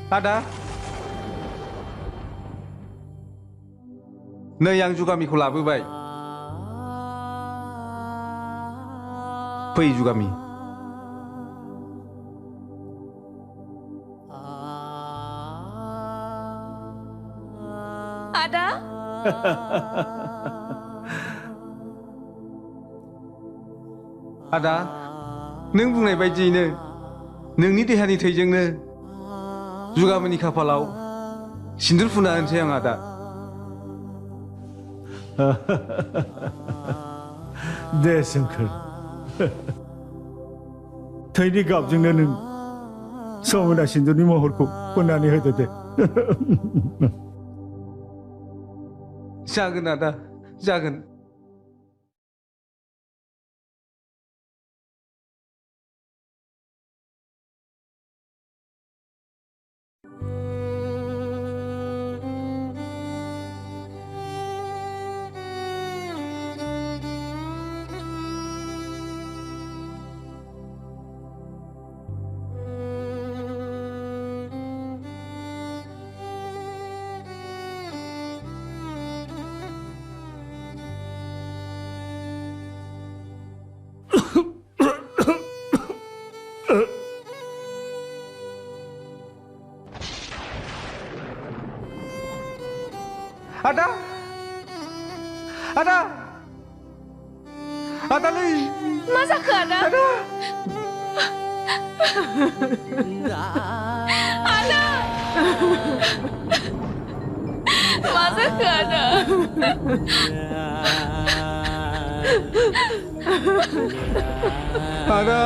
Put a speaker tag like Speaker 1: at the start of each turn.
Speaker 1: Ada? नै आं जुगामिखौ लाबोबाय। फै जुगामि।
Speaker 2: Ada?
Speaker 1: Ada, नों बुंनाय बायदियैनो नोंनि देहानि थैजोंनो जुगामिनि खाफालाव सिन्दुर फुना होनोसै आं आदा।
Speaker 3: दे सोमखोर थैनि गाबजोंनो नों समायना सिन्दुरनि महरखौ फोननानै होदो दे।
Speaker 1: जागोन आदा, जागोन। Ada? Ada? Ada nih.
Speaker 2: Masa ke Ada?
Speaker 1: Ada.
Speaker 2: Ada? Masa ke Ada?
Speaker 1: Ada.